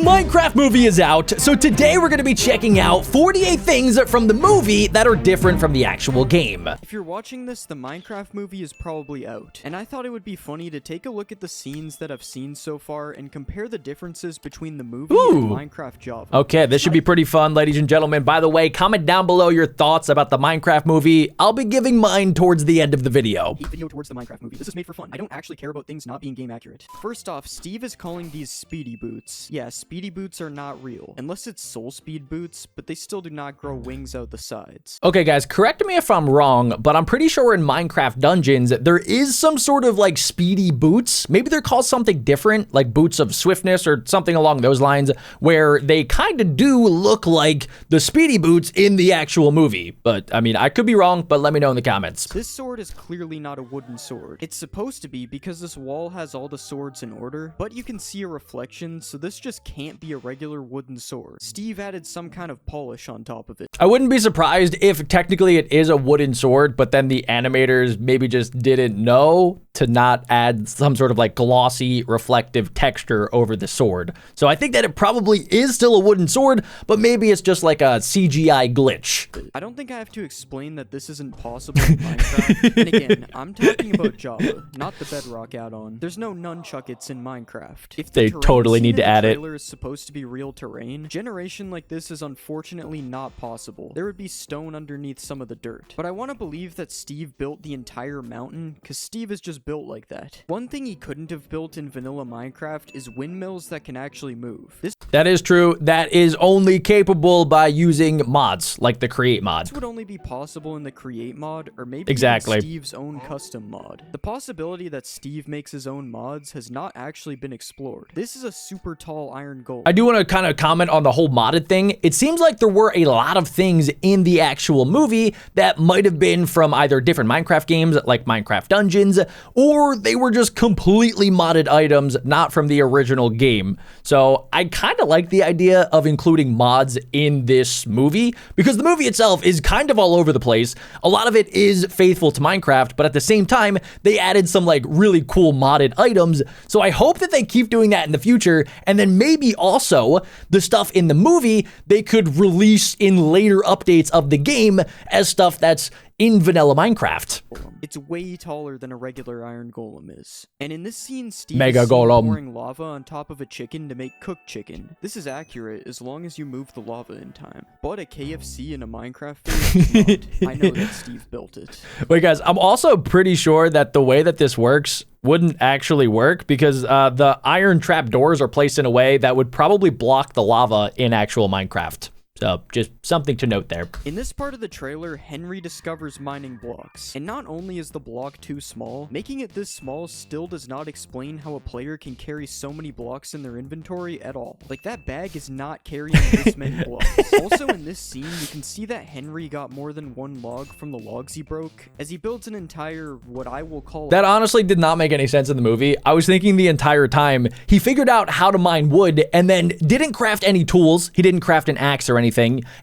Minecraft movie is out, so today we're going to be checking out 48 things from the movie that are different from the actual game. If you're watching this, the Minecraft movie is probably out, and I thought it would be funny to take a look at the scenes that I've seen so far and compare the differences between the movie and Minecraft Java. Okay, this should be pretty fun, ladies and gentlemen. By the way, comment down below your thoughts about the Minecraft movie. I'll be giving mine towards the end of the video. Video towards the Minecraft movie. This is made for fun. I don't actually care about things not being game accurate. First off, Steve is calling these speedy boots. Yeah, speedy boots are not real, unless it's soul speed boots, but they still do not grow wings out the sides. Okay, guys, correct me if I'm wrong, but I'm pretty sure in Minecraft Dungeons, there is some sort of like speedy boots. Maybe they're called something different, like boots of swiftness or something along those lines, where they kind of do look like the speedy boots in the actual movie. But I mean, I could be wrong, but let me know in the comments. This sword is clearly not a wooden sword. It's supposed to be because this wall has all the swords in order, but you can see a reflection, so this just can't be a regular wooden sword. Steve added some kind of polish on top of it. I wouldn't be surprised if technically it is a wooden sword, but then the animators maybe just didn't know to not add some sort of like glossy reflective texture over the sword. So I think that it probably is still a wooden sword, but maybe it's just like a CGI glitch. I don't think I have to explain that this isn't possible in Minecraft. And again, I'm talking about Java, not the Bedrock add-on. There's no nunchuckets in Minecraft. If They totally need to add it. The trailer is supposed to be real terrain, generation like this is unfortunately not possible. There would be stone underneath some of the dirt. But I want to believe that Steve built the entire mountain, because Steve is just built like that. One thing he couldn't have built in vanilla Minecraft is windmills that can actually move. That is true. That is only capable by using mods, like the create mod. This would only be possible in the create mod, or maybe in Steve's own custom mod. The possibility that Steve makes his own mods has not actually been explored. This is a super tall iron golem. I do want to kind of comment on the whole modded thing. It seems like there were a lot of things in the actual movie that might have been from either different Minecraft games, like Minecraft Dungeons, or they were just completely modded items, not from the original game. So I kind of like the idea of including mods in this movie, because the movie itself is kind of all over the place. A lot of it is faithful to Minecraft, but at the same time, they added some like really cool modded items. So I hope that they keep doing that in the future. And then maybe also the stuff in the movie, they could release in later updates of the game as stuff that's in vanilla Minecraft. It's way taller than a regular iron golem is. And in this scene, Steve Mega is golem pouring lava on top of a chicken to make cooked chicken. This is accurate as long as you move the lava in time. But a KFC in a Minecraft video is not. I know that Steve built it. Wait, guys, I'm also pretty sure that the way that this works wouldn't actually work, because the iron trap doors are placed in a way that would probably block the lava in actual Minecraft. So, just something to note there. In this part of the trailer, Henry discovers mining blocks. And not only is the block too small, making it this small still does not explain how a player can carry so many blocks in their inventory at all. Like, that bag is not carrying this many blocks. Also, in this scene, you can see that Henry got more than one log from the logs he broke, as he builds an entire, what I will call... That honestly did not make any sense in the movie. I was thinking the entire time, he figured out how to mine wood, and then didn't craft any tools. He didn't craft an axe or anything.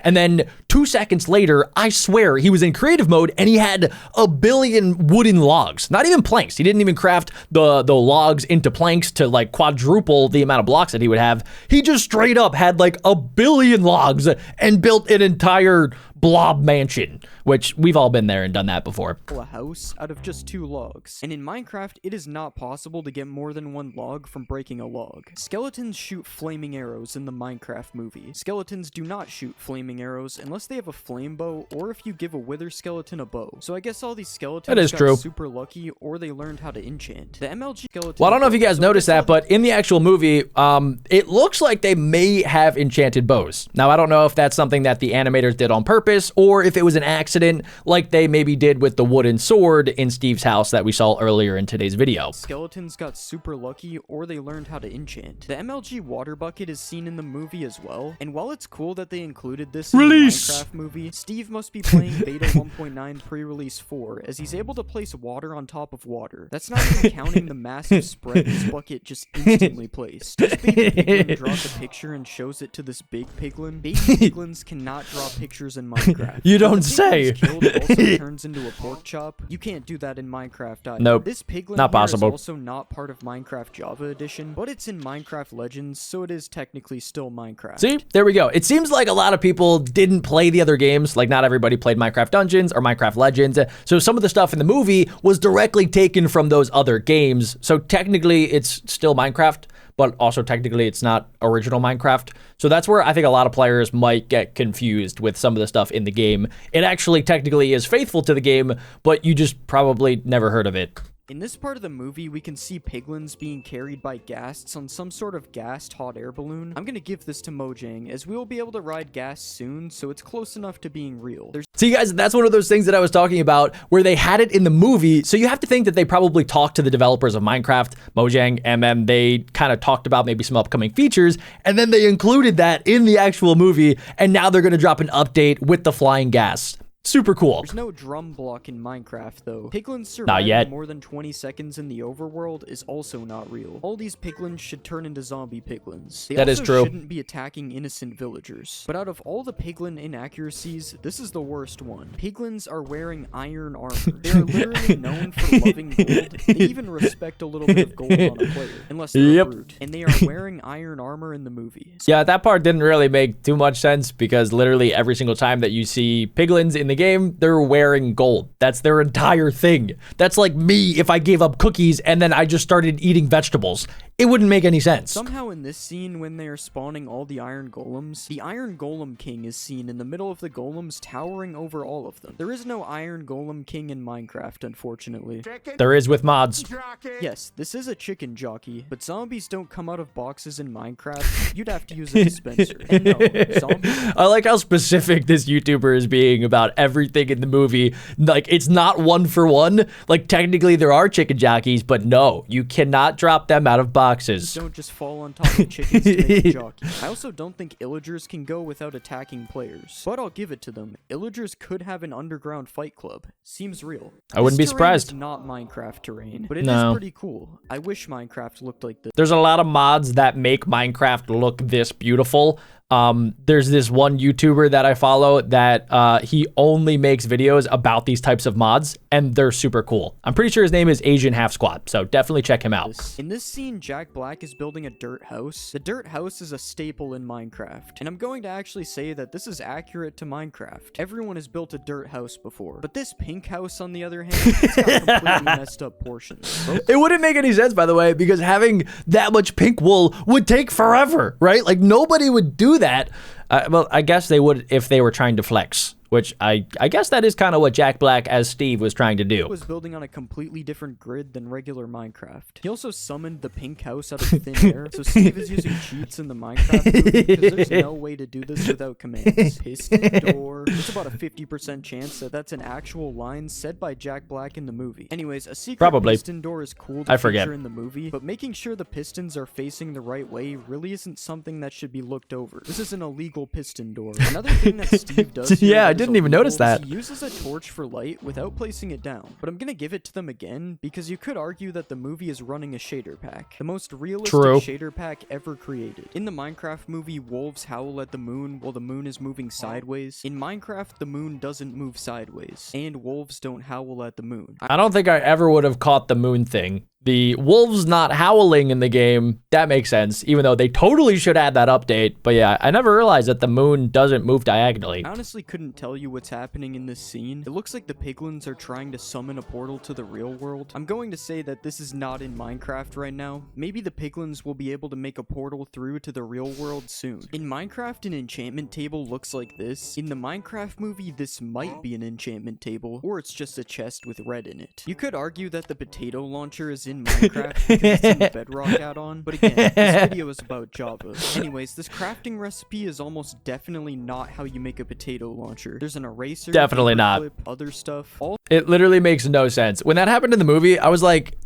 And then 2 seconds later, I swear he was in creative mode and he had a billion wooden logs, not even planks. He didn't even craft the logs into planks to like quadruple the amount of blocks that he would have. He just straight up had like a billion logs and built an entire blob mansion, which we've all been there and done that before. A house out of just 2 logs. And in Minecraft, it is not possible to get more than 1 log from breaking a log. Skeletons shoot flaming arrows in the Minecraft movie. Skeletons do not shoot flaming arrows unless they have a flame bow, or if you give a wither skeleton a bow. So I guess all these skeletons got super lucky, or they learned how to enchant. The MLG skeleton... Well, I don't know if you guys noticed that, but in the actual movie, it looks like they may have enchanted bows. Now, I don't know if that's something that the animators did on purpose, or if it was an accident like they maybe did with the wooden sword in Steve's house that we saw earlier in today's video. Skeletons got super lucky, or they learned how to enchant. The MLG water bucket is seen in the movie as well, and while it's cool that they included this in the Minecraft movie, Steve must be playing beta 1.9 pre-release 4, as he's able to place water on top of water. That's not even counting the massive spread this bucket just instantly placed. Does Baby Piglin draw the picture and shows it to this big piglin? Baby piglins cannot draw pictures in Minecraft. You don't say. way. Killed also turns into a pork chop. You can't do that in Minecraft either. Nope. This piglin Not possible. is also not part of Minecraft Java Edition, but it's in Minecraft Legends, so it is technically still Minecraft. See, there we go. It seems like a lot of people didn't play the other games. Like, not everybody played Minecraft Dungeons or Minecraft Legends. So some of the stuff in the movie was directly taken from those other games. So technically it's still Minecraft, but also technically it's not original Minecraft. So that's where I think a lot of players might get confused with some of the stuff in the game. It actually technically is faithful to the game, but you just probably never heard of it. In this part of the movie, we can see piglins being carried by ghasts on some sort of gassed hot air balloon. I'm gonna give this to Mojang, as we will be able to ride ghasts soon, so it's close enough to being real. See, guys, that's one of those things that I was talking about where they had it in the movie. So you have to think that they probably talked to the developers of Minecraft, Mojang, they kind of talked about maybe some upcoming features, and then they included that in the actual movie, and now they're going to drop an update with the flying gas. Super cool. There's no drum block in Minecraft, though. Piglins surviving Not yet. more than 20 seconds in the overworld is also not real. All these piglins should turn into zombie piglins. They That is also true. shouldn't be attacking innocent villagers. But out of all the piglin inaccuracies, this is the worst one. Piglins are wearing iron armor. They are literally known for loving gold. They even respect a little bit of gold on a player, unless they're a brute. And they are wearing iron armor in the movie. Yeah, that part didn't really make too much sense because literally every single time that you see piglins in the game, they're wearing gold. That's their entire thing. That's like me if I gave up cookies and then I just started eating vegetables. It wouldn't make any sense. Somehow in this scene, when they are spawning all the iron golems, the Iron Golem King is seen in the middle of the golems, towering over all of them. There is no Iron Golem King in Minecraft, unfortunately. There is with mods. Yes, this is a chicken jockey, but zombies don't come out of boxes in Minecraft. You'd have to use a dispenser. And no, zombies... I like how specific this YouTuber is being about everything in the movie. Like, it's not one for one. Like, technically there are chicken jockeys, but no, you cannot drop them out of boxes. Don't just fall on top of chickens to make a jockey. I also don't think illagers can go without attacking players, but I'll give it to them. Illagers could have an underground fight club. Seems real. I wouldn't be surprised. This terrain is not Minecraft terrain, but it is pretty cool. I wish Minecraft looked like this. There's a lot of mods that make Minecraft look this beautiful. There's this one YouTuber that I follow that he only makes videos about these types of mods, and they're super cool. I'm pretty sure his name is Asian Half Squad, so definitely check him out. In this scene, Jack Black is building a dirt house. The dirt house is a staple in Minecraft, and I'm going to actually say that this is accurate to Minecraft. Everyone has built a dirt house before, but this pink house, on the other hand, it's got completely messed up portions. It wouldn't make any sense, by the way, because having that much pink wool would take forever, right? Like, nobody would do that. Well, I guess they would if they were trying to flex, which I guess that is kind of what Jack Black as Steve was trying to do. He was building on a completely different grid than regular Minecraft. He also summoned the pink house out of thin air, so Steve is using cheats in the Minecraft movie because there's no way to do this without commands. Piston door. There's about a 50% chance that that's an actual line said by Jack Black in the movie. Anyways, a secret piston door is cool to feature in the movie, but making sure the pistons are facing the right way really isn't something that should be looked over. This is an illegal piston door. Another thing that Steve does here I didn't even notice that. He uses a torch for light without placing it down, but I'm gonna give it to them again because you could argue that the movie is running a shader pack, the most realistic shader pack ever created. In the Minecraft movie, wolves howl at the moon while the moon is moving sideways. In Minecraft, the moon doesn't move sideways, and wolves don't howl at the moon. I don't think I ever would have caught the moon thing. The wolves not howling in the game, that makes sense, even though they totally should add that update. But yeah, I never realized that the moon doesn't move diagonally. I honestly couldn't tell you what's happening in this scene. It looks like the piglins are trying to summon a portal to the real world. I'm going to say that this is not in Minecraft right now. Maybe the piglins will be able to make a portal through to the real world soon. In Minecraft, an enchantment table looks like this. In the Minecraft movie, this might be an enchantment table, or it's just a chest with red in it. You could argue that the potato launcher is in Minecraft because it's in the Bedrock add-on, but again, this video is about Java. Anyways, this crafting recipe is almost definitely not how you make a potato launcher. There's an eraser, definitely not. Clip, other stuff. It literally makes no sense. When that happened in the movie, I was like,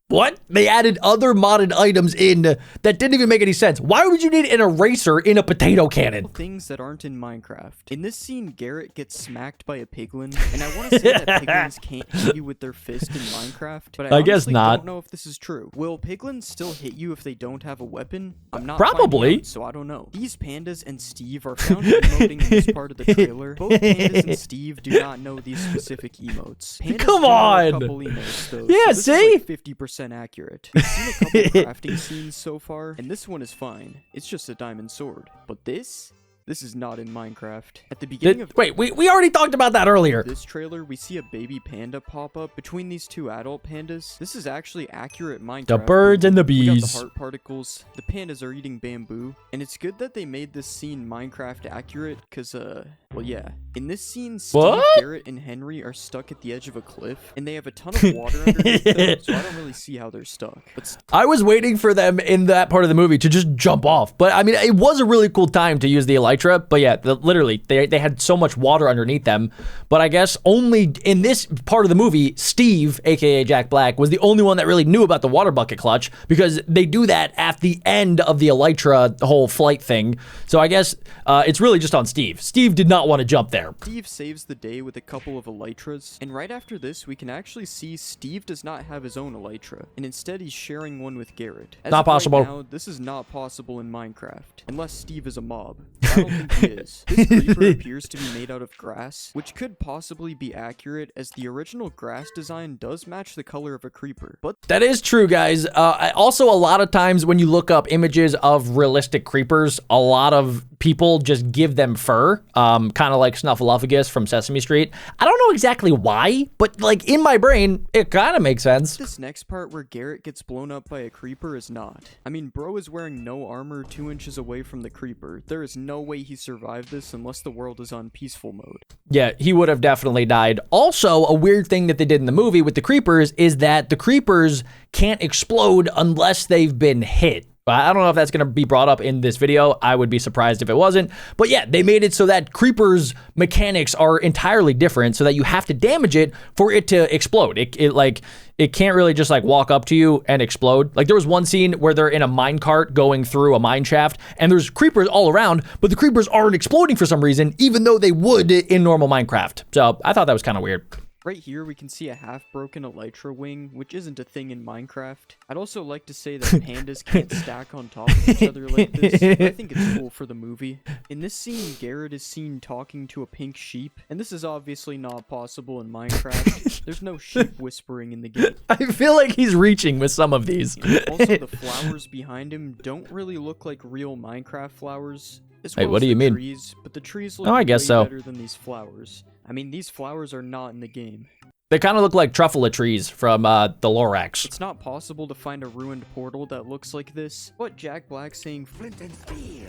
What? They added other modded items in that didn't even make any sense. Why would you need an eraser in a potato cannon? Things that aren't in Minecraft. In this scene, Garrett gets smacked by a piglin, and I want to say that piglins can't hit you with their fist in Minecraft, but I guess not. don't know if this is true. Will piglins still hit you if they don't have a weapon? I'm not Probably. Out, so I don't know. These pandas and Steve are found emoting in this part of the trailer. Both pandas and Steve do not know these specific emotes. Pandas Come on! A couple emotes, though, Yeah, so this see? is like 50% accurate. We've seen a couple crafting scenes so far, and this one is fine. It's just a diamond sword. But this is not in Minecraft. At the beginning of wait, we already talked about that earlier. This trailer, we see a baby panda pop up between these two adult pandas. This is actually accurate Minecraft. The birds and the bees. We got the heart particles. The pandas are eating bamboo, and it's good that they made this scene Minecraft accurate, cause well, yeah. In this scene, Steve, Garrett, and Henry are stuck at the edge of a cliff, and they have a ton of water underneath them, so I don't really see how they're stuck. But I was waiting for them in that part of the movie to just jump off, but I mean, it was a really cool time to use the elytra, but yeah, literally, they had so much water underneath them, but I guess only in this part of the movie, Steve, aka Jack Black, was the only one that really knew about the water bucket clutch, because they do that at the end of the elytra whole flight thing, so I guess it's really just on Steve. Steve did not want to jump there. Steve saves the day with a couple of elytras, and right after this, we can actually see Steve does not have his own elytra, and instead he's sharing one with Garrett. As not possible. Right now, this is not possible in Minecraft, unless Steve is a mob. I don't think he is. This creeper appears to be made out of grass, which could possibly be accurate, as the original grass design does match the color of a creeper. But that is true, guys. Also, a lot of times when you look up images of realistic creepers, a lot of people just give them fur, kind of like Snuffleupagus from Sesame Street. I don't know exactly why, but like in my brain, it kind of makes sense. This next part where Garrett gets blown up by a creeper is not. I mean, bro is wearing no armor 2 inches away from the creeper. There is no way he survived this unless the world is on peaceful mode. Yeah, he would have definitely died. Also, a weird thing that they did in the movie with the creepers is that the creepers can't explode unless they've been hit. I don't know if that's going to be brought up in this video. I would be surprised if it wasn't. But yeah, they made it so that creepers' mechanics are entirely different so that you have to damage it for it to explode. It can't really just like walk up to you and explode. Like there was one scene where they're in a minecart going through a mine shaft and there's creepers all around, but the creepers aren't exploding for some reason, even though they would in normal Minecraft. So I thought that was kind of weird. Right here, we can see a half-broken elytra wing, which isn't a thing in Minecraft. I'd also like to say that pandas can't stack on top of each other like this, but I think it's cool for the movie. In this scene, Garrett is seen talking to a pink sheep, and this is obviously not possible in Minecraft. There's no sheep whispering in the game. I feel like he's reaching with some of these. Also, the flowers behind him don't really look like real Minecraft flowers. Wait, what do you mean? Trees, but the trees look I guess way so. better than these flowers. I mean, these flowers are not in the game. They kind of look like truffle trees from the Lorax. It's not possible to find a ruined portal that looks like this. What Jack Black saying flint and steel.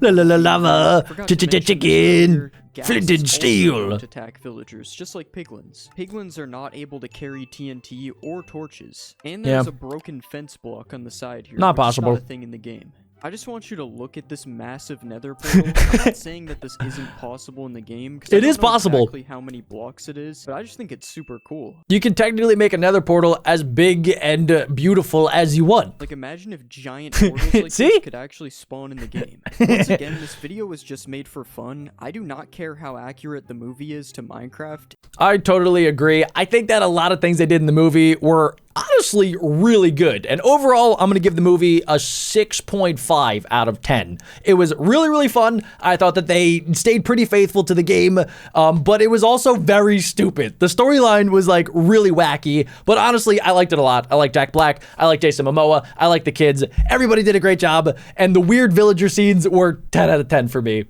Lava, chicken, flint and steel. Attack villagers, just like piglins. Piglins are not able to carry TNT or torches. And there's a broken fence block on the side here. Not possible. Not a thing in the game. I just want you to look at this massive nether portal. I'm not saying that this isn't possible in the game, because it is possible. Exactly how many blocks it is, but I just think it's super cool. You can technically make a nether portal as big and beautiful as you want. Like, imagine if giant portals like this could actually spawn in the game. Once again, this video was just made for fun. I do not care how accurate the movie is to Minecraft. I totally agree. I think that a lot of things they did in the movie were honestly really good. And overall, I'm going to give the movie a 6.5 out of 10. It was really, really fun. I thought that they stayed pretty faithful to the game, but it was also very stupid. The storyline was like really wacky, but honestly, I liked it a lot. I like Jack Black. I like Jason Momoa. I like the kids. Everybody did a great job. And the weird villager scenes were 10 out of 10 for me.